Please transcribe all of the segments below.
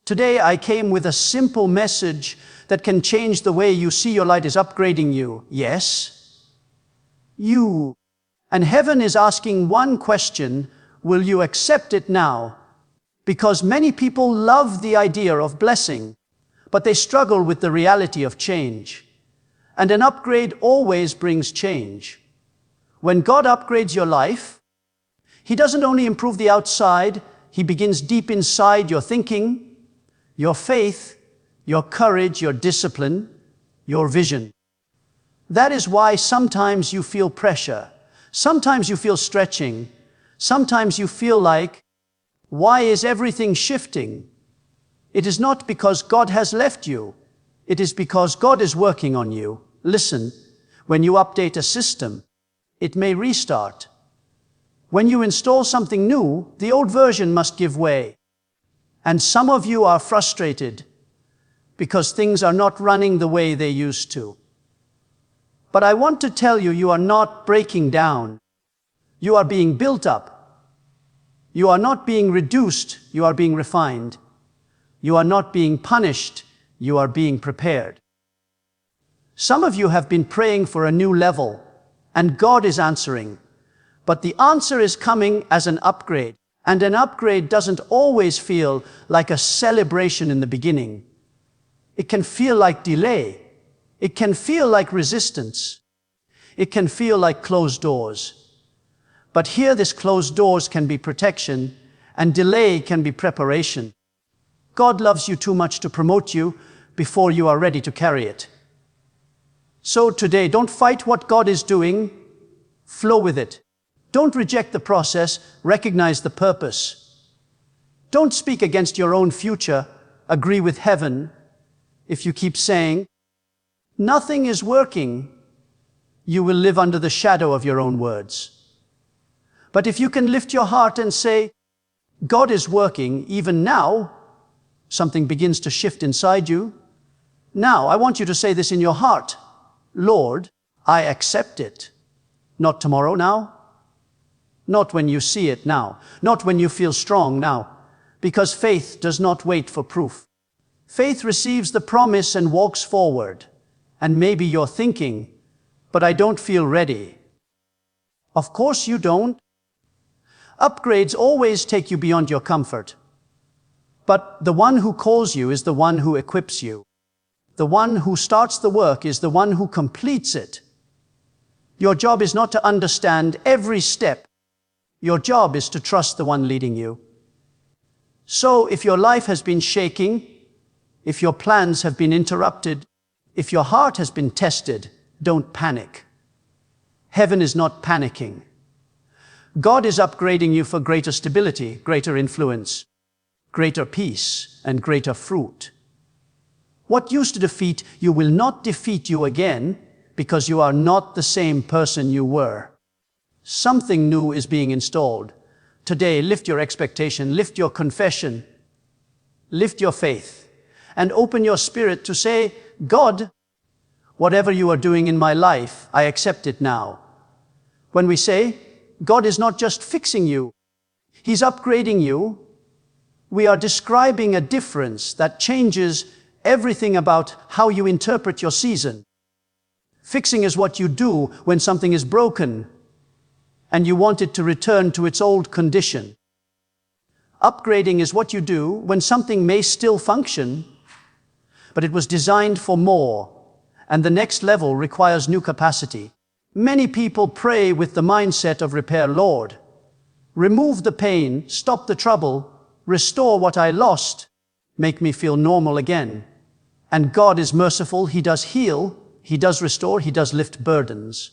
Today I came with a simple message that can change the way you see your light is upgrading you. Yes, you. And heaven is asking one question: will you accept it now? Because many people love the idea of blessing, but they struggle with the reality of change. And an upgrade always brings change. When God upgrades your life, He doesn't only improve the outside, He begins deep inside your thinking, your faith, your courage, your discipline, your vision. That is why sometimes you feel pressure, sometimes you feel stretching, sometimes you feel like, why is everything shifting? It is not because God has left you. It is because God is working on you. Listen, when you update a system, it may restart. When you install something new, the old version must give way. And some of you are frustrated because things are not running the way they used to. But I want to tell you, you are not breaking down. You are being built up. You are not being reduced, you are being refined. You are not being punished, you are being prepared. Some of you have been praying for a new level, and God is answering. But the answer is coming as an upgrade, and an upgrade doesn't always feel like a celebration in the beginning. It can feel like delay. It can feel like resistance. It can feel like closed doors. But here, this closed doors can be protection, and delay can be preparation. God loves you too much to promote you before you are ready to carry it. So today, don't fight what God is doing, flow with it. Don't reject the process, recognize the purpose. Don't speak against your own future, agree with heaven. If you keep saying, nothing is working, you will live under the shadow of your own words. But if you can lift your heart and say, God is working even now, something begins to shift inside you. Now, I want you to say this in your heart: Lord, I accept it. Not tomorrow now. Not when you see it now. Not when you feel strong now. Because faith does not wait for proof. Faith receives the promise and walks forward. And maybe you're thinking, but I don't feel ready. Of course you don't. Upgrades always take you beyond your comfort. But the one who calls you is the one who equips you. The one who starts the work is the one who completes it. Your job is not to understand every step. Your job is to trust the one leading you. So if your life has been shaking, if your plans have been interrupted, if your heart has been tested, don't panic. Heaven is not panicking. God is upgrading you for greater stability, greater influence, greater peace, and greater fruit. What used to defeat you will not defeat you again, because you are not the same person you were. Something new is being installed. Today, lift your expectation, lift your confession, lift your faith, and open your spirit to say, God, whatever you are doing in my life, I accept it now. When we say, God is not just fixing you, He's upgrading you, we are describing a difference that changes everything about how you interpret your season. Fixing is what you do when something is broken and you want it to return to its old condition. Upgrading is what you do when something may still function, but it was designed for more, and the next level requires new capacity. Many people pray with the mindset of repair. Lord, remove the pain, stop the trouble, restore what I lost, make me feel normal again. And God is merciful. He does heal, He does restore, He does lift burdens.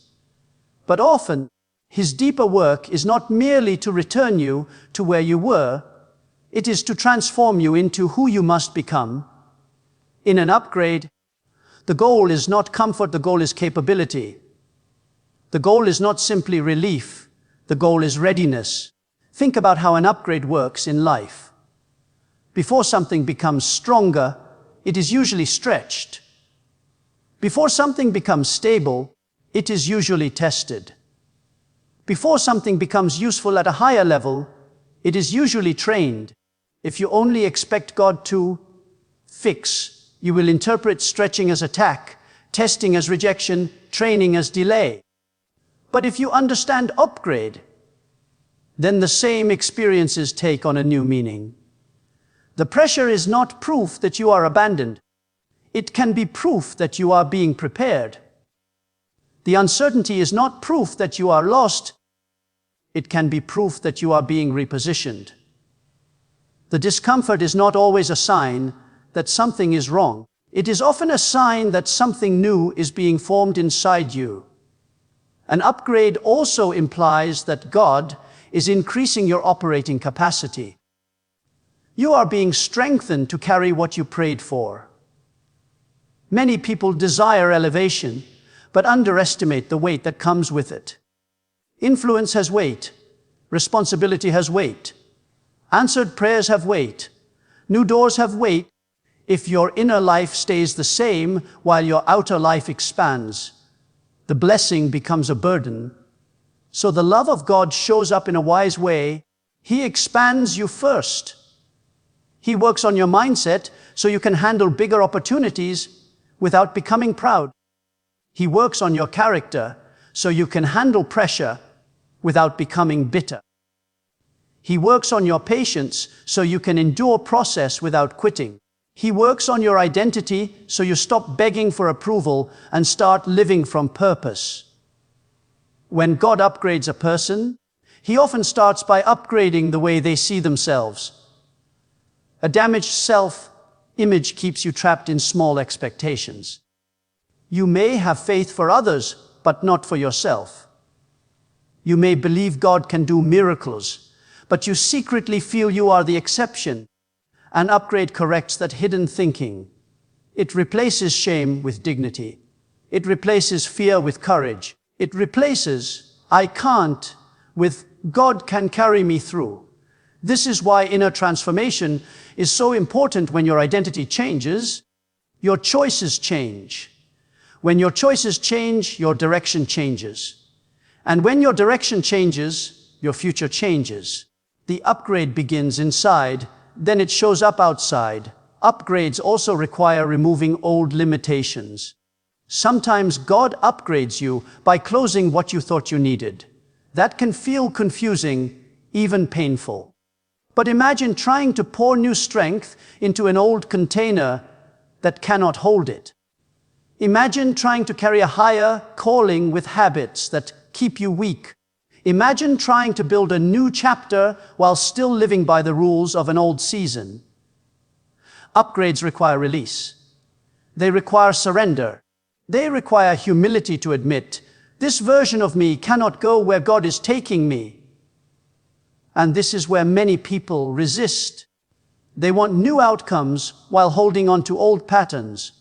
But often, His deeper work is not merely to return you to where you were, it is to transform you into who you must become. In an upgrade, the goal is not comfort, the goal is capability. The goal is not simply relief, the goal is readiness. Think about how an upgrade works in life. Before something becomes stronger, it is usually stretched. Before something becomes stable, it is usually tested. Before something becomes useful at a higher level, it is usually trained. If you only expect God to fix, you will interpret stretching as attack, testing as rejection, training as delay. But if you understand upgrade, then the same experiences take on a new meaning. The pressure is not proof that you are abandoned. It can be proof that you are being prepared. The uncertainty is not proof that you are lost. It can be proof that you are being repositioned. The discomfort is not always a sign that something is wrong. It is often a sign that something new is being formed inside you. An upgrade also implies that God is increasing your operating capacity. You are being strengthened to carry what you prayed for. Many people desire elevation, but underestimate the weight that comes with it. Influence has weight. Responsibility has weight. Answered prayers have weight. New doors have weight. If your inner life stays the same while your outer life expands, the blessing becomes a burden. So the love of God shows up in a wise way. He expands you first. He works on your mindset so you can handle bigger opportunities without becoming proud. He works on your character so you can handle pressure without becoming bitter. He works on your patience so you can endure process without quitting. He works on your identity so you stop begging for approval and start living from purpose. When God upgrades a person, He often starts by upgrading the way they see themselves. A damaged self-image keeps you trapped in small expectations. You may have faith for others, but not for yourself. You may believe God can do miracles, but you secretly feel you are the exception. An upgrade corrects that hidden thinking. It replaces shame with dignity. It replaces fear with courage. It replaces "I can't" with "God can carry me through." This is why inner transformation is so important. When your identity changes, your choices change. When your choices change, your direction changes. And when your direction changes, your future changes. The upgrade begins inside, then it shows up outside. Upgrades also require removing old limitations. Sometimes God upgrades you by closing what you thought you needed. That can feel confusing, even painful. But imagine trying to pour new strength into an old container that cannot hold it. Imagine trying to carry a higher calling with habits that keep you weak. Imagine trying to build a new chapter while still living by the rules of an old season. Upgrades require release. They require surrender. They require humility to admit, this version of me cannot go where God is taking me. And this is where many people resist. They want new outcomes while holding on to old patterns.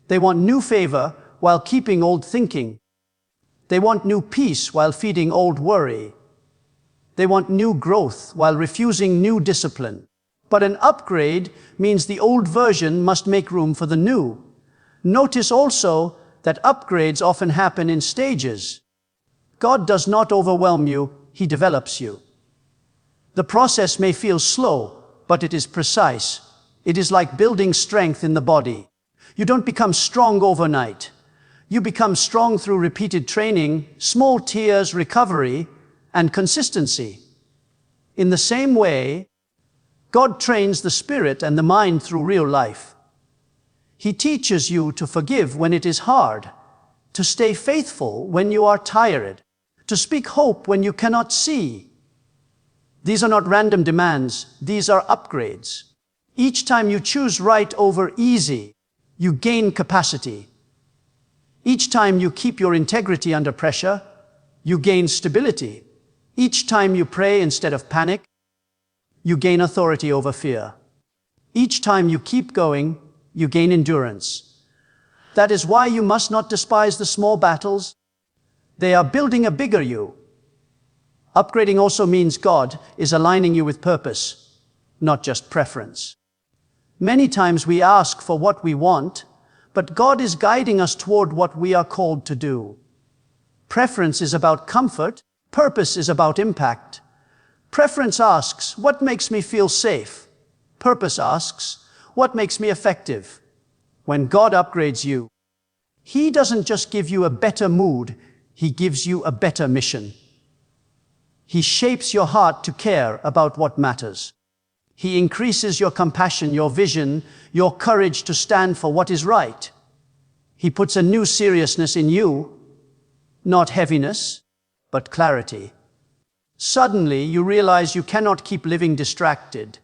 They want new favor while keeping old thinking. They want new peace while feeding old worry. They want new growth while refusing new discipline. But an upgrade means the old version must make room for the new. Notice also that upgrades often happen in stages. God does not overwhelm you, He develops you. The process may feel slow, but it is precise. It is like building strength in the body. You don't become strong overnight. You become strong through repeated training, small tears, recovery, and consistency. In the same way, God trains the spirit and the mind through real life. He teaches you to forgive when it is hard, to stay faithful when you are tired, to speak hope when you cannot see. These are not random demands, these are upgrades. Each time you choose right over easy, you gain capacity. Each time you keep your integrity under pressure, you gain stability. Each time you pray instead of panic, you gain authority over fear. Each time you keep going, you gain endurance. That is why you must not despise the small battles. They are building a bigger you. Upgrading also means God is aligning you with purpose, not just preference. Many times we ask for what we want, but God is guiding us toward what we are called to do. Preference is about comfort, purpose is about impact. Preference asks, what makes me feel safe? Purpose asks, what makes me effective? When God upgrades you, He doesn't just give you a better mood, He gives you a better mission. He shapes your heart to care about what matters. He increases your compassion, your vision, your courage to stand for what is right. He puts a new seriousness in you, not heaviness, but clarity. Suddenly, you realize you cannot keep living distracted.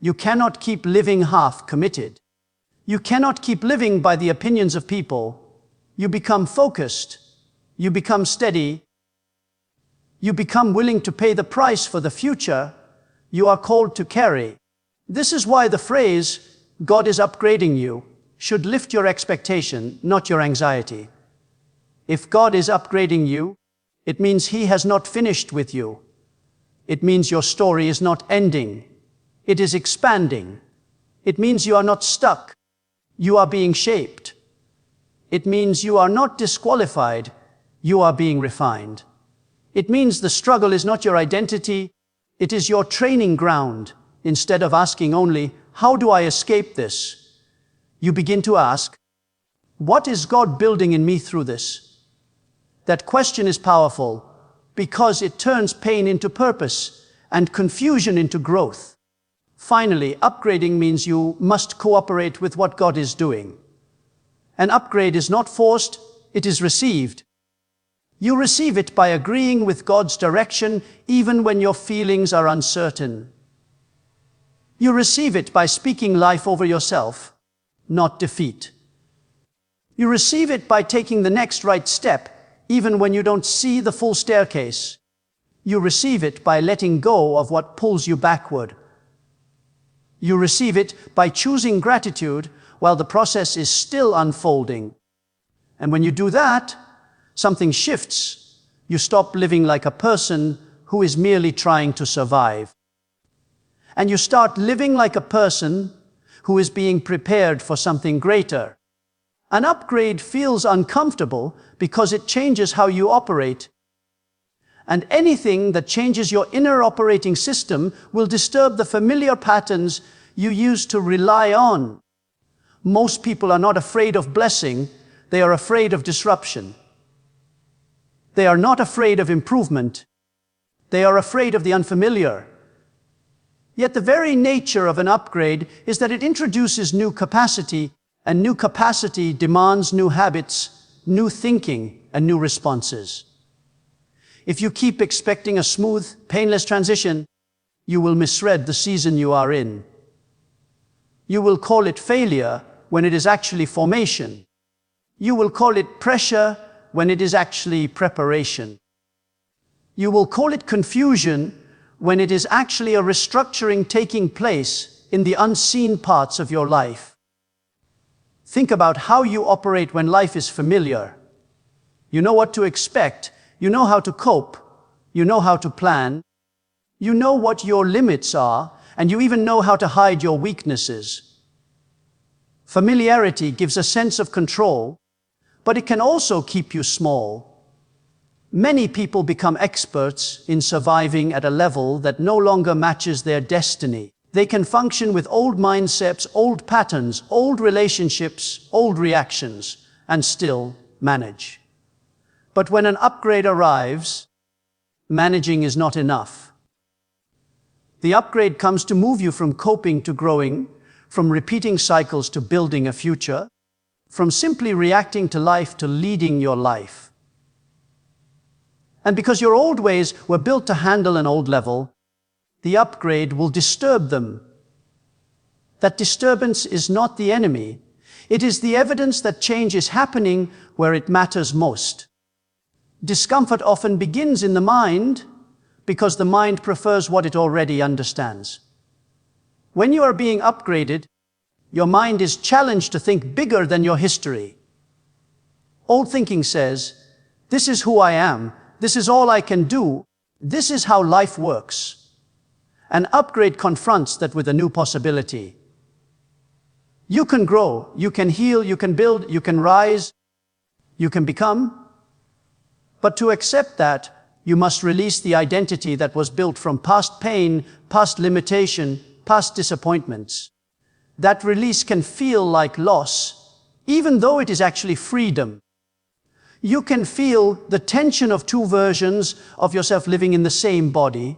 You cannot keep living half committed. You cannot keep living by the opinions of people. You become focused. You become steady. You become willing to pay the price for the future you are called to carry. This is why the phrase, God is upgrading you, should lift your expectation, not your anxiety. If God is upgrading you, it means He has not finished with you. It means your story is not ending. It is expanding. It means you are not stuck. You are being shaped. It means you are not disqualified. You are being refined. It means the struggle is not your identity. It is your training ground. Instead of asking only, how do I escape this? You begin to ask, what is God building in me through this? That question is powerful because it turns pain into purpose and confusion into growth. Finally, upgrading means you must cooperate with what God is doing. An upgrade is not forced, it is received. You receive it by agreeing with God's direction even when your feelings are uncertain. You receive it by speaking life over yourself, not defeat. You receive it by taking the next right step even when you don't see the full staircase. You receive it by letting go of what pulls you backward. You receive it by choosing gratitude while the process is still unfolding. And when you do that, something shifts. You stop living like a person who is merely trying to survive. And you start living like a person who is being prepared for something greater. An upgrade feels uncomfortable because it changes how you operate. And anything that changes your inner operating system will disturb the familiar patterns you used to rely on. Most people are not afraid of blessing, they are afraid of disruption. They are not afraid of improvement. They are afraid of the unfamiliar. Yet the very nature of an upgrade is that it introduces new capacity, and new capacity demands new habits, new thinking, and new responses. If you keep expecting a smooth, painless transition, you will misread the season you are in. You will call it failure when it is actually formation. You will call it pressure when it is actually preparation. You will call it confusion when it is actually a restructuring taking place in the unseen parts of your life. Think about how you operate when life is familiar. You know what to expect, you know how to cope, you know how to plan, you know what your limits are, and you even know how to hide your weaknesses. Familiarity gives a sense of control, but it can also keep you small. Many people become experts in surviving at a level that no longer matches their destiny. They can function with old mindsets, old patterns, old relationships, old reactions, and still manage. But when an upgrade arrives, managing is not enough. The upgrade comes to move you from coping to growing, from repeating cycles to building a future, from simply reacting to life to leading your life. And because your old ways were built to handle an old level, the upgrade will disturb them. That disturbance is not the enemy. It is the evidence that change is happening where it matters most. Discomfort often begins in the mind because the mind prefers what it already understands. When you are being upgraded, your mind is challenged to think bigger than your history. Old thinking says, this is who I am, this is all I can do, this is how life works. An upgrade confronts that with a new possibility. You can grow, you can heal, you can build, you can rise, you can become. But to accept that, You must release the identity that was built from past pain, past limitation, past disappointments. That release can feel like loss, even though it is actually freedom. You can feel the tension of two versions of yourself living in the same body.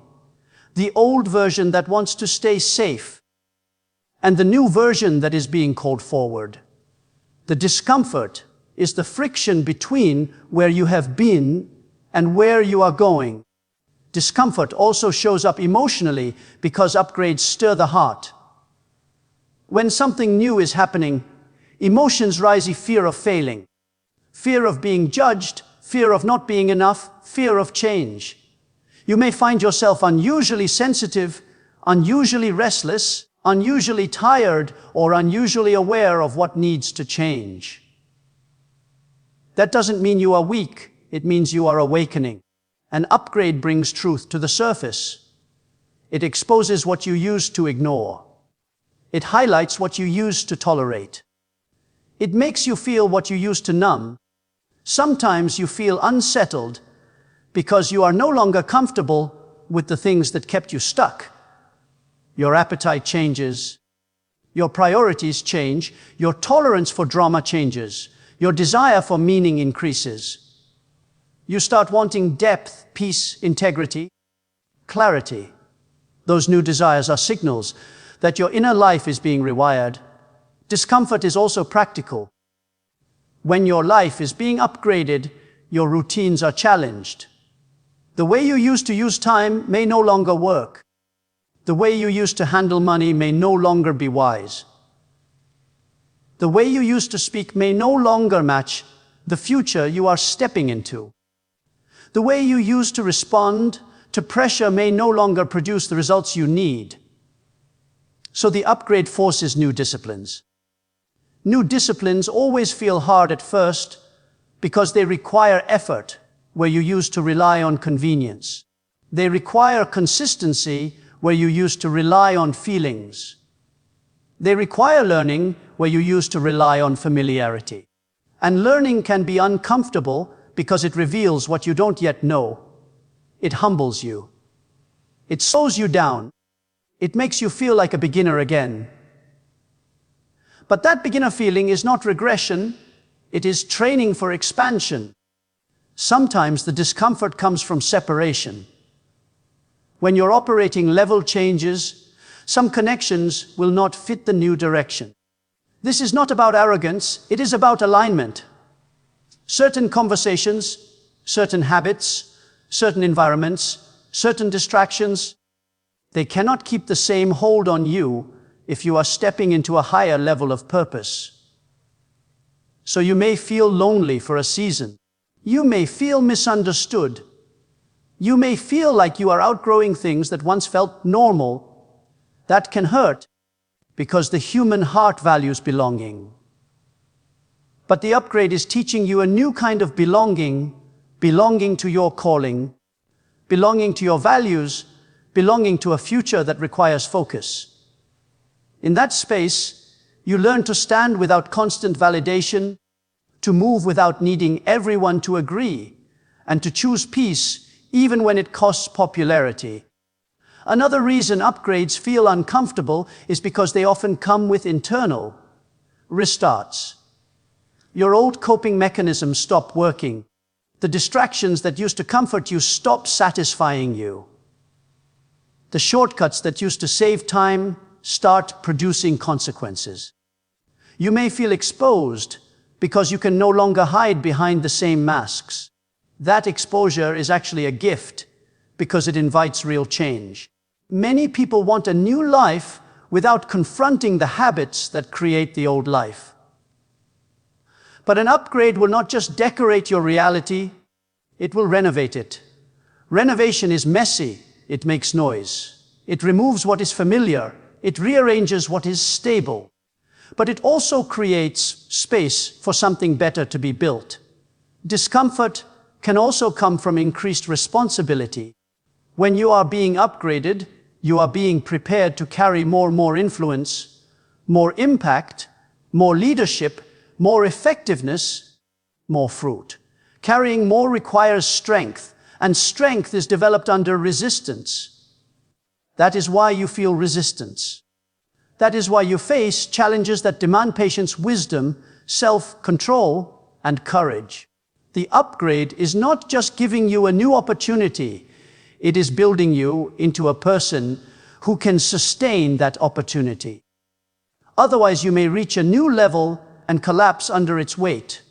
The old version that wants to stay safe, and the new version that is being called forward. The discomfort is the friction between where you have been and where you are going. Discomfort also shows up emotionally because upgrades stir the heart. When something new is happening, emotions rise: fear of failing, fear of being judged, fear of not being enough, fear of change. You may find yourself unusually sensitive, unusually restless, unusually tired, or unusually aware of what needs to change. That doesn't mean you are weak. It means you are awakening. An upgrade brings truth to the surface. It exposes what you used to ignore. It highlights what you used to tolerate. It makes you feel what you used to numb. Sometimes you feel unsettled because you are no longer comfortable with the things that kept you stuck. Your appetite changes. Your priorities change. Your tolerance for drama changes. Your desire for meaning increases. You start wanting depth, peace, integrity, clarity. Those new desires are signals that your inner life is being rewired. Discomfort is also practical. When your life is being upgraded, your routines are challenged. The way you used to use time may no longer work. The way you used to handle money may no longer be wise. The way you used to speak may no longer match the future you are stepping into. The way you used to respond to pressure may no longer produce the results you need. So the upgrade forces new disciplines. New disciplines always feel hard at first because they require effort where you used to rely on convenience. They require consistency where you used to rely on feelings. They require learning where you used to rely on familiarity. And learning can be uncomfortable because it reveals what you don't yet know. It humbles you. It slows you down. It makes you feel like a beginner again. But that beginner feeling is not regression. It is training for expansion. Sometimes the discomfort comes from separation. When your operating level changes, some connections will not fit the new direction. This is not about arrogance, it is about alignment. Certain conversations, certain habits, certain environments, certain distractions, they cannot keep the same hold on you if you are stepping into a higher level of purpose. So you may feel lonely for a season. You may feel misunderstood. You may feel like you are outgrowing things that once felt normal. That can hurt because the human heart values belonging. But the upgrade is teaching you a new kind of belonging, belonging to your calling, belonging to your values, belonging to a future that requires focus. In that space, you learn to stand without constant validation, to move without needing everyone to agree, and to choose peace even when it costs popularity. Another reason upgrades feel uncomfortable is because they often come with internal restarts. Your old coping mechanisms stop working. The distractions that used to comfort you stop satisfying you. The shortcuts that used to save time start producing consequences. You may feel exposed because you can no longer hide behind the same masks. That exposure is actually a gift because it invites real change. Many people want a new life without confronting the habits that create the old life. But an upgrade will not just decorate your reality, it will renovate it. Renovation is messy, it makes noise. It removes what is familiar, it rearranges what is stable. But it also creates space for something better to be built. Discomfort can also come from increased responsibility. When you are being upgraded, you are being prepared to carry more influence, more impact, more leadership, more effectiveness, more fruit. Carrying more requires strength, and strength is developed under resistance. That is why you feel resistance. That is why you face challenges that demand patience, wisdom, self-control, and courage. The upgrade is not just giving you a new opportunity, it is building you into a person who can sustain that opportunity. Otherwise, you may reach a new level and collapse under its weight.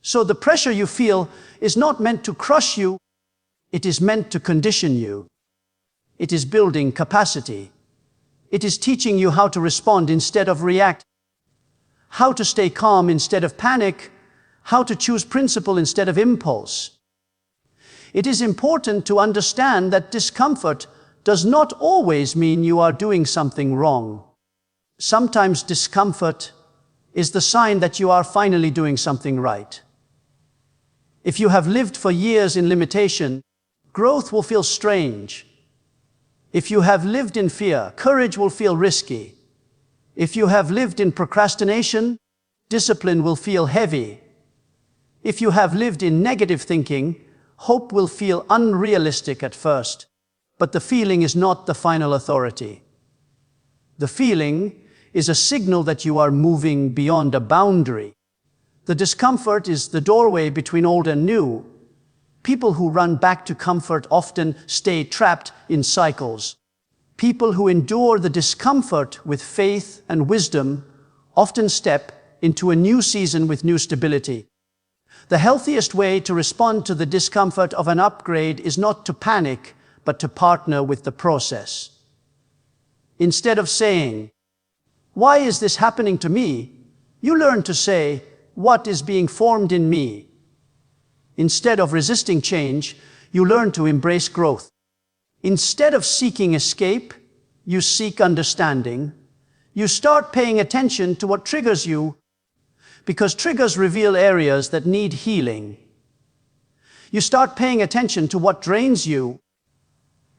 So the pressure you feel is not meant to crush you, it is meant to condition you. It is building capacity. It is teaching you how to respond instead of react, how to stay calm instead of panic, how to choose principle instead of impulse. It is important to understand that discomfort does not always mean you are doing something wrong. Sometimes discomfort is the sign that you are finally doing something right. If you have lived for years in limitation, growth will feel strange. If you have lived in fear, courage will feel risky. If you have lived in procrastination, discipline will feel heavy. If you have lived in negative thinking, hope will feel unrealistic at first. But the feeling is not the final authority. The feeling is a signal that you are moving beyond a boundary. The discomfort is the doorway between old and new. People who run back to comfort often stay trapped in cycles. People who endure the discomfort with faith and wisdom often step into a new season with new stability. The healthiest way to respond to the discomfort of an upgrade is not to panic, but to partner with the process. Instead of saying, "Why is this happening to me?" you learn to say, "What is being formed in me?" Instead of resisting change, you learn to embrace growth. Instead of seeking escape, you seek understanding. You start paying attention to what triggers you, because triggers reveal areas that need healing. You start paying attention to what drains you,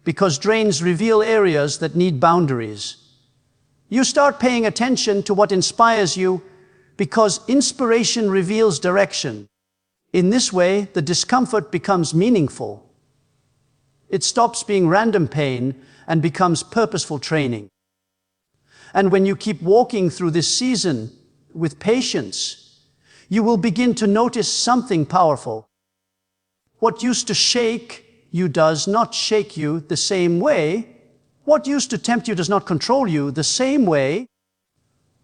because drains reveal areas that need boundaries. You start paying attention to what inspires you, because inspiration reveals direction. In this way, the discomfort becomes meaningful. It stops being random pain and becomes purposeful training. And when you keep walking through this season with patience, you will begin to notice something powerful. What used to shake you does not shake you the same way. What used to tempt you does not control you the same way.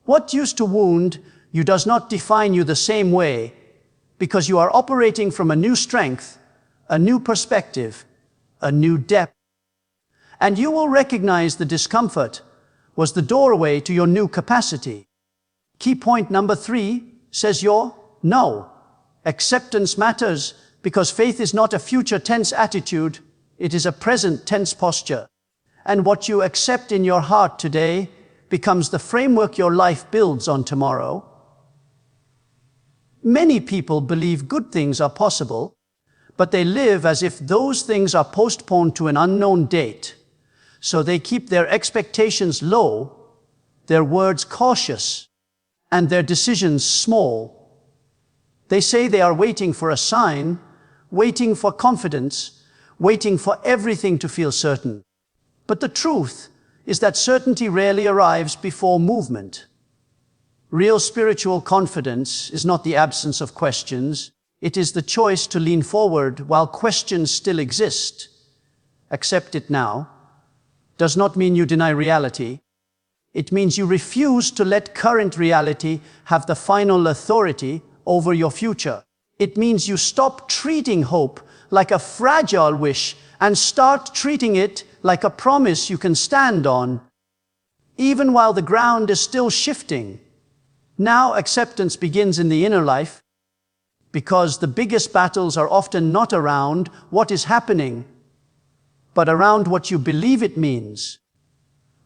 What used to wound you does not define you the same way, because you are operating from a new strength, a new perspective, a new depth. And you will recognize the discomfort was the doorway to your new capacity. Key point number 3 says your no. Acceptance matters because faith is not a future tense attitude, it is a present tense posture. And what you accept in your heart today becomes the framework your life builds on tomorrow. Many people believe good things are possible, but they live as if those things are postponed to an unknown date. So they keep their expectations low, their words cautious, and their decisions small. They say they are waiting for a sign, waiting for confidence, waiting for everything to feel certain. But the truth is that certainty rarely arrives before movement. Real spiritual confidence is not the absence of questions. It is the choice to lean forward while questions still exist. Accept it now does not mean you deny reality. It means you refuse to let current reality have the final authority over your future. It means you stop treating hope like a fragile wish and start treating it like a promise you can stand on, even while the ground is still shifting. Now acceptance begins in the inner life, because the biggest battles are often not around what is happening, but around what you believe it means.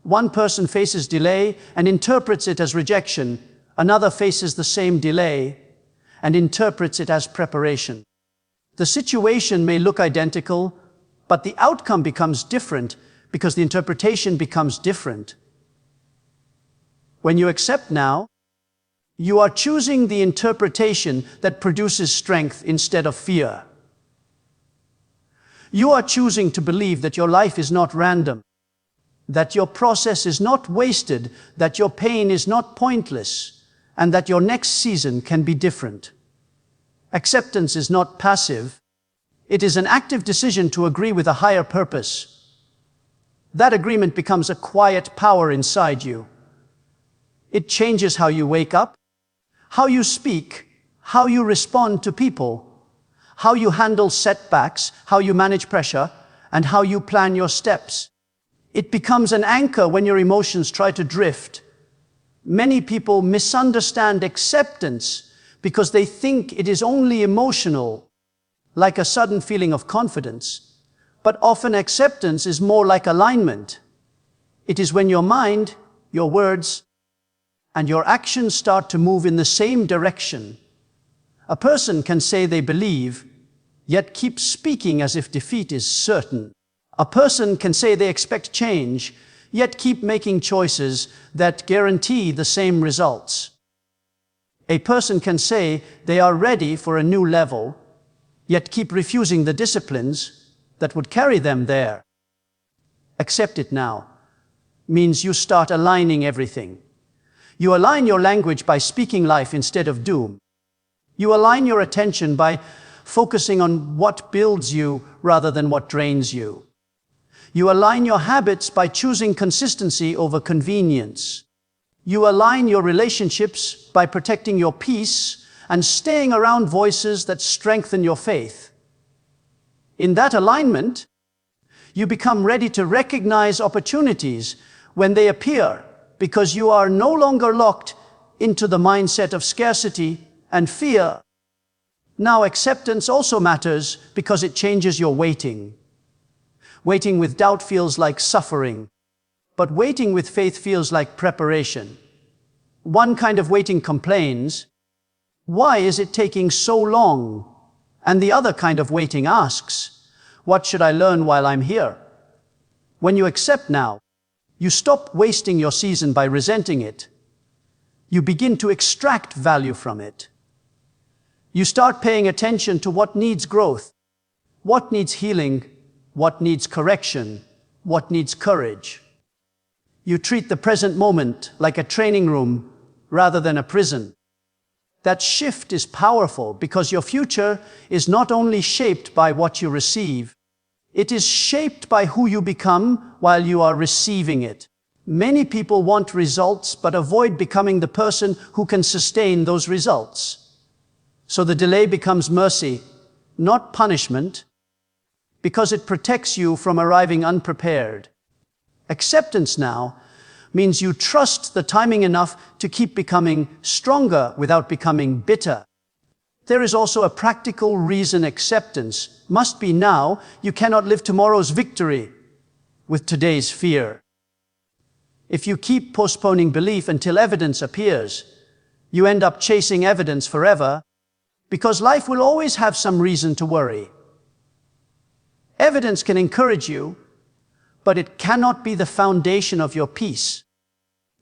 One person faces delay and interprets it as rejection. Another faces the same delay and interprets it as preparation. The situation may look identical, but the outcome becomes different because the interpretation becomes different. When you accept now, you are choosing the interpretation that produces strength instead of fear. You are choosing to believe that your life is not random, that your process is not wasted, that your pain is not pointless, and that your next season can be different. Acceptance is not passive. It is an active decision to agree with a higher purpose. That agreement becomes a quiet power inside you. It changes how you wake up, how you speak, how you respond to people, how you handle setbacks, how you manage pressure, and how you plan your steps. It becomes an anchor when your emotions try to drift. Many people misunderstand acceptance because they think it is only emotional, like a sudden feeling of confidence. But often acceptance is more like alignment. It is when your mind, your words, and your actions start to move in the same direction. A person can say they believe, yet keep speaking as if defeat is certain. A person can say they expect change, yet keep making choices that guarantee the same results. A person can say they are ready for a new level, yet keep refusing the disciplines that would carry them there. Accept it now means you start aligning everything. You align your language by speaking life instead of doom. You align your attention by focusing on what builds you rather than what drains you. You align your habits by choosing consistency over convenience. You align your relationships by protecting your peace and staying around voices that strengthen your faith. In that alignment, you become ready to recognize opportunities when they appear because you are no longer locked into the mindset of scarcity and fear. Now, acceptance also matters because it changes your waiting. Waiting with doubt feels like suffering, but waiting with faith feels like preparation. One kind of waiting complains, "Why is it taking so long?" And the other kind of waiting asks, "What should I learn while I'm here?" When you accept now, you stop wasting your season by resenting it. You begin to extract value from it. You start paying attention to what needs growth, what needs healing, what needs correction, what needs courage. You treat the present moment like a training room rather than a prison. That shift is powerful because your future is not only shaped by what you receive, it is shaped by who you become while you are receiving it. Many people want results but avoid becoming the person who can sustain those results. So the delay becomes mercy, not punishment, because it protects you from arriving unprepared. Acceptance now means you trust the timing enough to keep becoming stronger without becoming bitter. There is also a practical reason acceptance must be now. You cannot live tomorrow's victory with today's fear. If you keep postponing belief until evidence appears, you end up chasing evidence forever because life will always have some reason to worry. Evidence can encourage you, but it cannot be the foundation of your peace.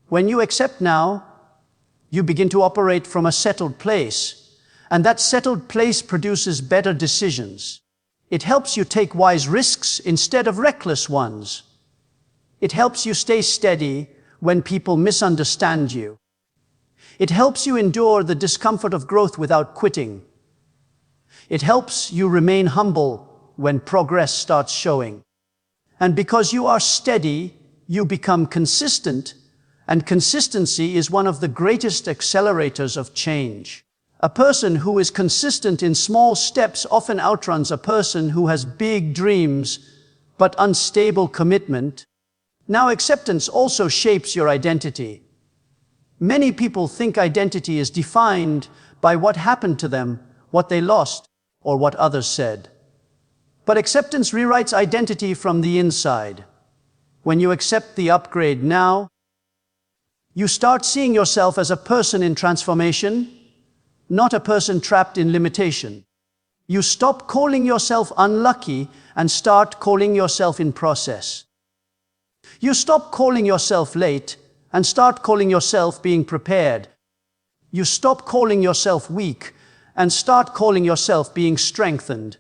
When you accept now, you begin to operate from a settled place, and that settled place produces better decisions. It helps you take wise risks instead of reckless ones. It helps you stay steady when people misunderstand you. It helps you endure the discomfort of growth without quitting. It helps you remain humble when progress starts showing. And because you are steady, you become consistent, and consistency is one of the greatest accelerators of change. A person who is consistent in small steps often outruns a person who has big dreams but unstable commitment. Now, acceptance also shapes your identity. Many people think identity is defined by what happened to them, what they lost, or what others said. But acceptance rewrites identity from the inside. When you accept the upgrade now, you start seeing yourself as a person in transformation, not a person trapped in limitation. You stop calling yourself unlucky and start calling yourself in process. You stop calling yourself late and start calling yourself being prepared. You stop calling yourself weak and start calling yourself being strengthened.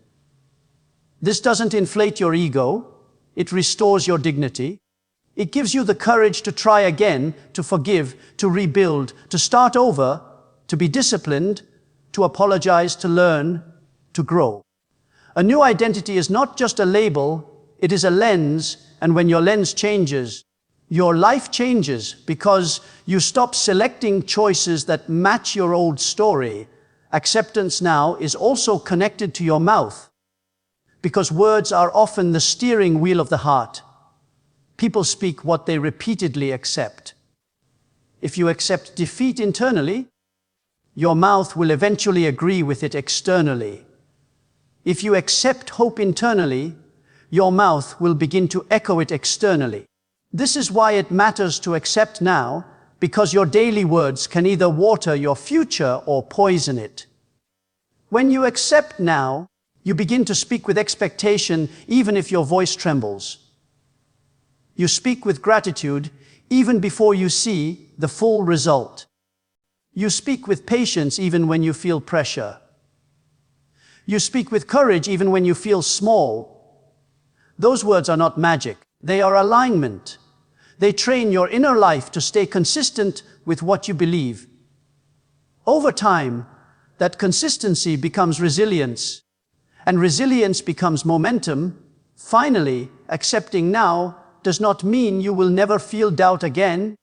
This doesn't inflate your ego. It restores your dignity. It gives you the courage to try again, to forgive, to rebuild, to start over, to be disciplined, to apologize, to learn, to grow. A new identity is not just a label, it is a lens, and when your lens changes, your life changes because you stop selecting choices that match your old story. Acceptance now is also connected to your mouth, because words are often the steering wheel of the heart. People speak what they repeatedly accept. If you accept defeat internally, your mouth will eventually agree with it externally. If you accept hope internally, your mouth will begin to echo it externally. This is why it matters to accept now, because your daily words can either water your future or poison it. When you accept now, you begin to speak with expectation even if your voice trembles. You speak with gratitude even before you see the full result. You speak with patience even when you feel pressure. You speak with courage even when you feel small. Those words are not magic. They are alignment. They train your inner life to stay consistent with what you believe. Over time, that consistency becomes resilience, and resilience becomes momentum. Finally, accepting now does not mean you will never feel doubt again.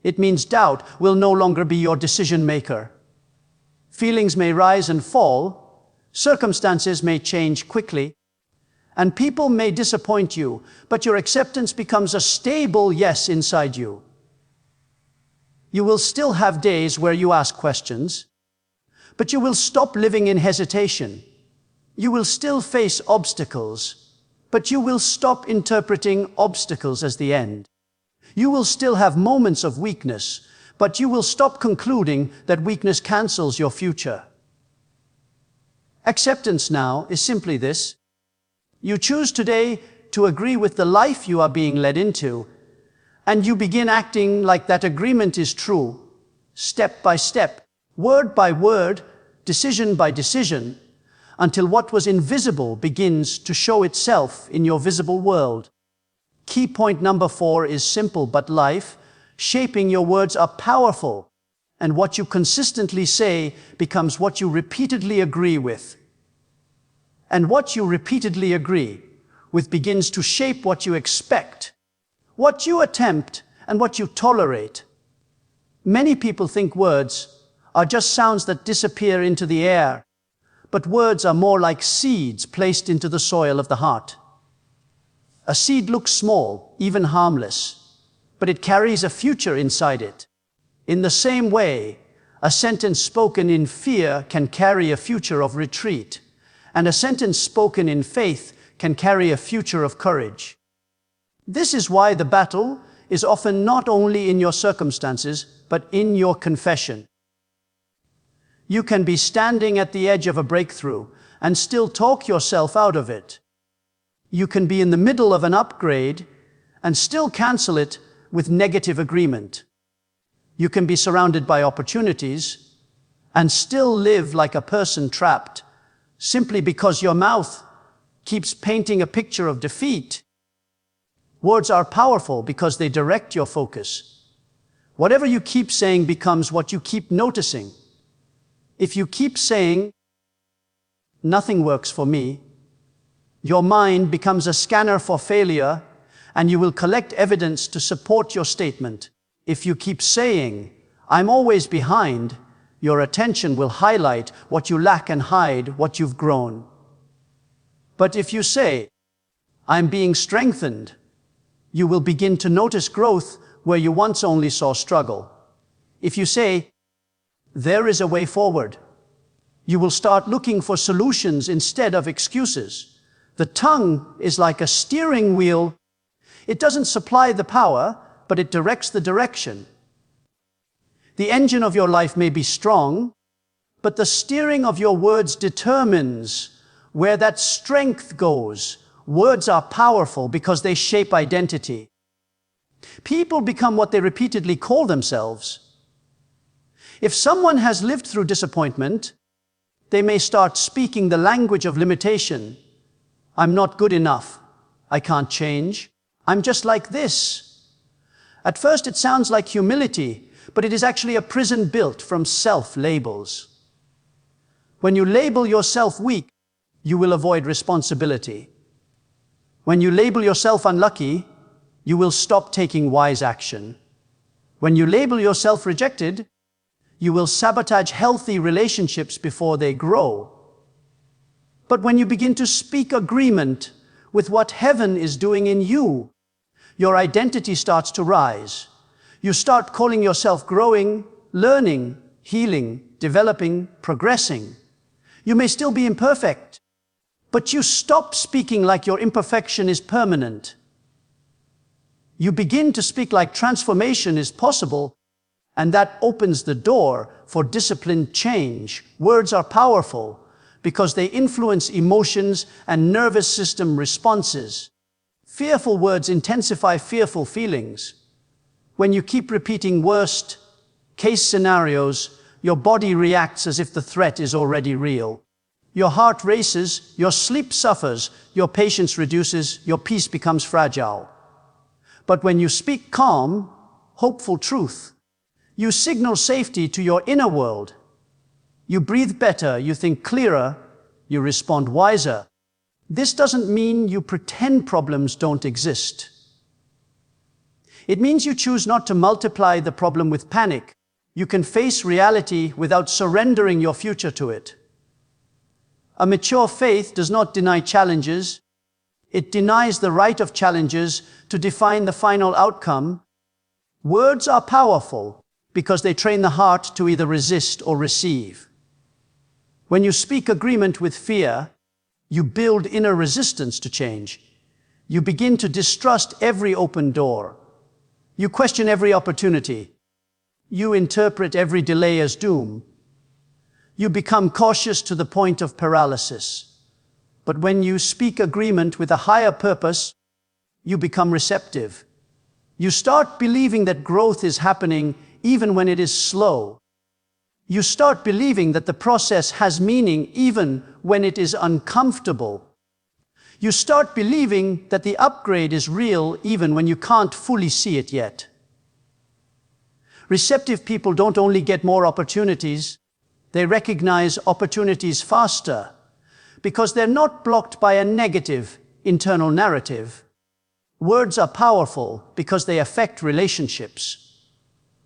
It means doubt will no longer be your decision maker. Feelings may rise and fall, circumstances may change quickly, and people may disappoint you, but your acceptance becomes a stable yes inside you. You will still have days where you ask questions, but you will stop living in hesitation. You will still face obstacles, but you will stop interpreting obstacles as the end. You will still have moments of weakness, but you will stop concluding that weakness cancels your future. Acceptance now is simply this. You choose today to agree with the life you are being led into, and you begin acting like that agreement is true, step by step, word by word, decision by decision, until what was invisible begins to show itself in your visible world. Key point number 4 is simple but life. Shaping your words are powerful, and what you consistently say becomes what you repeatedly agree with. And what you repeatedly agree with begins to shape what you expect, what you attempt, and what you tolerate. Many people think words are just sounds that disappear into the air, but words are more like seeds placed into the soil of the heart. A seed looks small, even harmless, but it carries a future inside it. In the same way, a sentence spoken in fear can carry a future of retreat, and a sentence spoken in faith can carry a future of courage. This is why the battle is often not only in your circumstances, but in your confession. You can be standing at the edge of a breakthrough and still talk yourself out of it. You can be in the middle of an upgrade and still cancel it with negative agreement. You can be surrounded by opportunities and still live like a person trapped, simply because your mouth keeps painting a picture of defeat. Words are powerful because they direct your focus. Whatever you keep saying becomes what you keep noticing. If you keep saying, "Nothing works for me," your mind becomes a scanner for failure, and you will collect evidence to support your statement. If you keep saying, "I'm always behind," your attention will highlight what you lack and hide what you've grown. But if you say, "I'm being strengthened," you will begin to notice growth where you once only saw struggle. If you say, "There is a way forward," you will start looking for solutions instead of excuses. The tongue is like a steering wheel. It doesn't supply the power, but it directs the direction. The engine of your life may be strong, but the steering of your words determines where that strength goes. Words are powerful because they shape identity. People become what they repeatedly call themselves. If someone has lived through disappointment, they may start speaking the language of limitation, I'm not good enough. I can't change. I'm just like this. At first it sounds like humility, but it is actually a prison built from self-labels. When you label yourself weak, you will avoid responsibility. When you label yourself unlucky, you will stop taking wise action. When you label yourself rejected, you will sabotage healthy relationships before they grow. But when you begin to speak agreement with what heaven is doing in you, your identity starts to rise. You start calling yourself growing, learning, healing, developing, progressing. You may still be imperfect, but you stop speaking like your imperfection is permanent. You begin to speak like transformation is possible, and that opens the door for disciplined change. Words are powerful because they influence emotions and nervous system responses. Fearful words intensify fearful feelings. When you keep repeating worst case scenarios, your body reacts as if the threat is already real. Your heart races, your sleep suffers, your patience reduces, your peace becomes fragile. But when you speak calm, hopeful truth, you signal safety to your inner world. You breathe better, you think clearer, you respond wiser. This doesn't mean you pretend problems don't exist. It means you choose not to multiply the problem with panic. You can face reality without surrendering your future to it. A mature faith does not deny challenges. It denies the right of challenges to define the final outcome. Words are powerful because they train the heart to either resist or receive. When you speak agreement with fear, you build inner resistance to change. You begin to distrust every open door. You question every opportunity. You interpret every delay as doom. You become cautious to the point of paralysis. But when you speak agreement with a higher purpose, you become receptive. You start believing that growth is happening even when it is slow. You start believing that the process has meaning even when it is uncomfortable. You start believing that the upgrade is real even when you can't fully see it yet. Receptive people don't only get more opportunities, they recognize opportunities faster because they're not blocked by a negative internal narrative. Words are powerful because they affect relationships.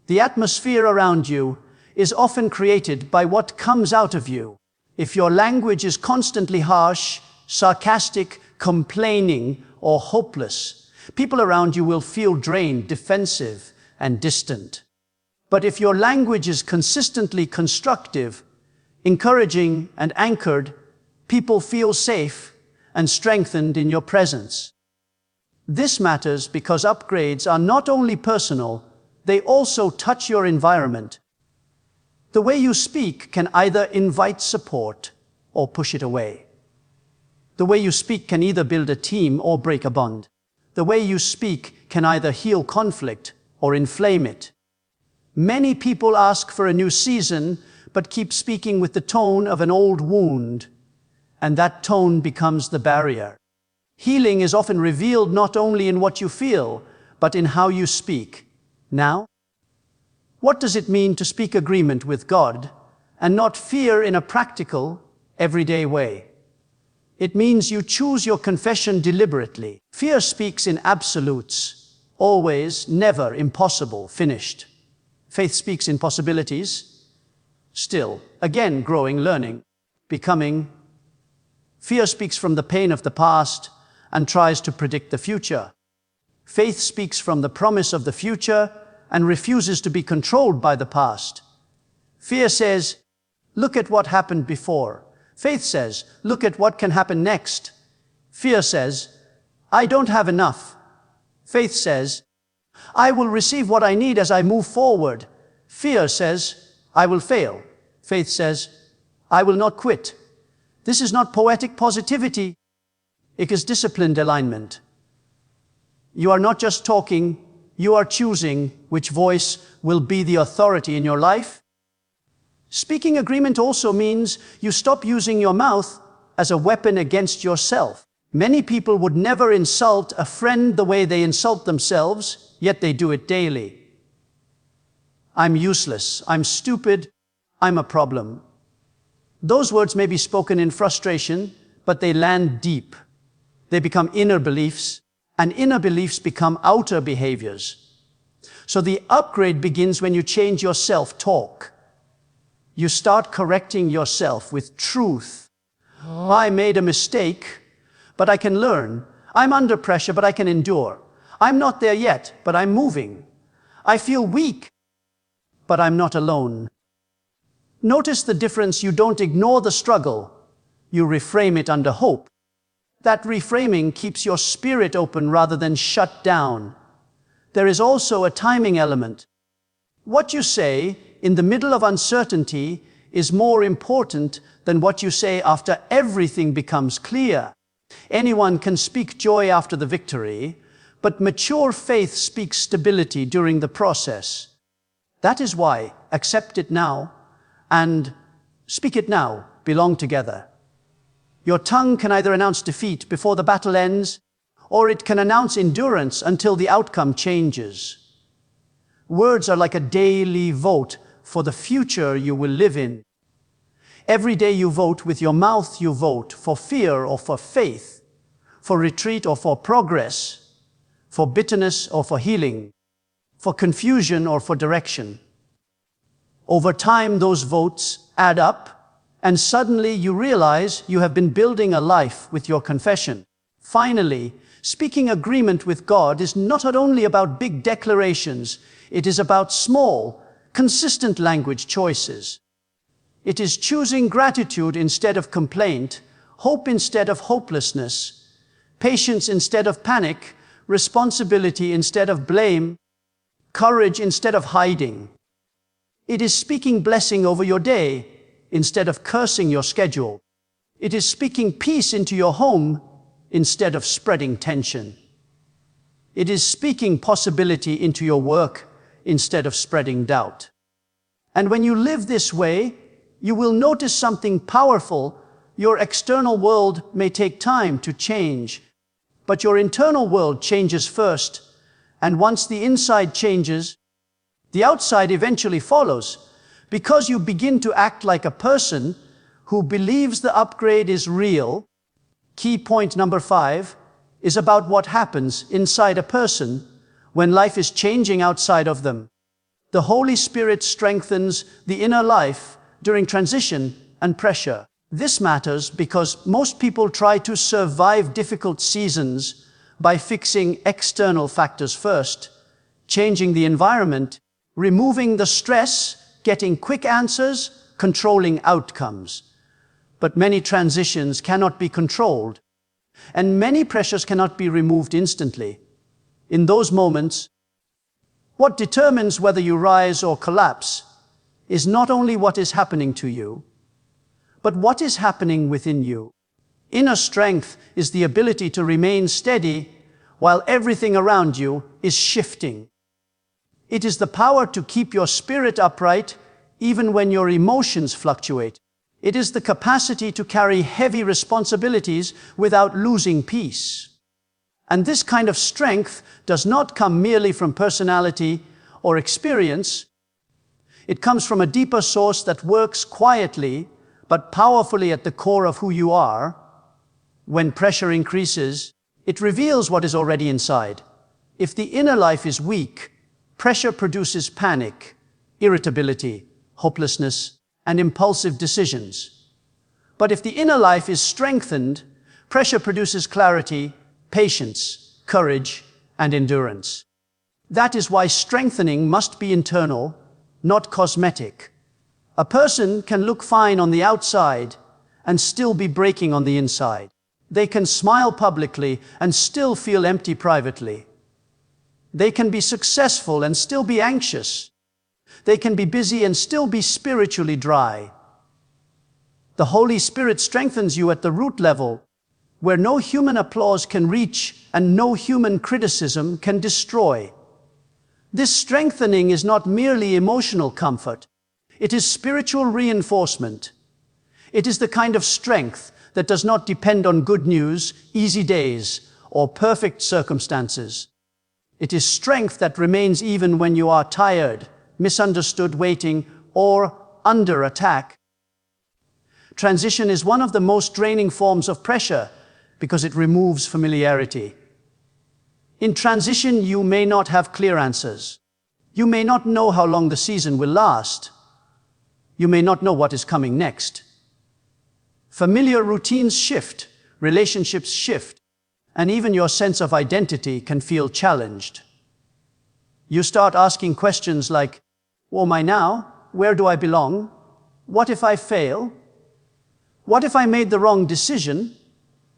The atmosphere around you is often created by what comes out of you. If your language is constantly harsh, sarcastic, complaining, or hopeless, people around you will feel drained, defensive, and distant. But if your language is consistently constructive, encouraging, and anchored, people feel safe and strengthened in your presence. This matters because upgrades are not only personal, they also touch your environment. The way you speak can either invite support or push it away. The way you speak can either build a team or break a bond. The way you speak can either heal conflict or inflame it. Many people ask for a new season, but keep speaking with the tone of an old wound, and that tone becomes the barrier. Healing is often revealed not only in what you feel, but in how you speak. Now, what does it mean to speak agreement with God and not fear in a practical, everyday way? It means you choose your confession deliberately. Fear speaks in absolutes, always, never, impossible, finished. Faith speaks in possibilities, still, again, growing, learning, becoming. Fear speaks from the pain of the past and tries to predict the future. Faith speaks from the promise of the future and refuses to be controlled by the past. Fear says, look at what happened before. Faith says, look at what can happen next. Fear says, I don't have enough. Faith says, I will receive what I need as I move forward. Fear says, I will fail. Faith says, I will not quit. This is not poetic positivity. It is disciplined alignment. You are not just talking, you are choosing which voice will be the authority in your life. Speaking agreement also means you stop using your mouth as a weapon against yourself. Many people would never insult a friend the way they insult themselves, yet they do it daily. I'm useless, I'm stupid, I'm a problem. Those words may be spoken in frustration, but they land deep. They become inner beliefs, and inner beliefs become outer behaviors. So the upgrade begins when you change your self-talk. You start correcting yourself with truth. I made a mistake, but I can learn. I'm under pressure, but I can endure. I'm not there yet, but I'm moving. I feel weak, but I'm not alone. Notice the difference. You don't ignore the struggle. You reframe it under hope. That reframing keeps your spirit open rather than shut down. There is also a timing element. What you say in the middle of uncertainty is more important than what you say after everything becomes clear. Anyone can speak joy after the victory, but mature faith speaks stability during the process. That is why accept it now and speak it now belong together. Your tongue can either announce defeat before the battle ends, or it can announce endurance until the outcome changes. Words are like a daily vote for the future you will live in. Every day you vote with your mouth, you vote for fear or for faith, for retreat or for progress, for bitterness or for healing, for confusion or for direction. Over time, those votes add up, and suddenly you realize you have been building a life with your confession. Finally, speaking agreement with God is not only about big declarations, it is about small, consistent language choices. It is choosing gratitude instead of complaint, hope instead of hopelessness, patience instead of panic, responsibility instead of blame, courage instead of hiding. It is speaking blessing over your day instead of cursing your schedule. It is speaking peace into your home instead of spreading tension. It is speaking possibility into your work instead of spreading doubt. And when you live this way, you will notice something powerful. Your external world may take time to change, but your internal world changes first, and once the inside changes, the outside eventually follows, because you begin to act like a person who believes the upgrade is real. Key point number 5 is about what happens inside a person when life is changing outside of them. The Holy Spirit strengthens the inner life during transition and pressure. This matters because most people try to survive difficult seasons by fixing external factors first, changing the environment, removing the stress, getting quick answers, controlling outcomes. But many transitions cannot be controlled, and many pressures cannot be removed instantly. In those moments, what determines whether you rise or collapse is not only what is happening to you, but what is happening within you. Inner strength is the ability to remain steady while everything around you is shifting. It is the power to keep your spirit upright even when your emotions fluctuate. It is the capacity to carry heavy responsibilities without losing peace. And this kind of strength does not come merely from personality or experience. It comes from a deeper source that works quietly but powerfully at the core of who you are. When pressure increases, it reveals what is already inside. If the inner life is weak, pressure produces panic, irritability, hopelessness, and impulsive decisions. But if the inner life is strengthened, pressure produces clarity, patience, courage, and endurance. That is why strengthening must be internal, not cosmetic. A person can look fine on the outside and still be breaking on the inside. They can smile publicly and still feel empty privately. They can be successful and still be anxious. They can be busy and still be spiritually dry. The Holy Spirit strengthens you at the root level, where no human applause can reach and no human criticism can destroy. This strengthening is not merely emotional comfort. It is spiritual reinforcement. It is the kind of strength that does not depend on good news, easy days, or perfect circumstances. It is strength that remains even when you are tired, misunderstood, waiting, or under attack. Transition is one of the most draining forms of pressure because it removes familiarity. In transition, you may not have clear answers. You may not know how long the season will last. You may not know what is coming next. Familiar routines shift, relationships shift, and even your sense of identity can feel challenged. You start asking questions like, who am I now? Where do I belong? What if I fail? What if I made the wrong decision?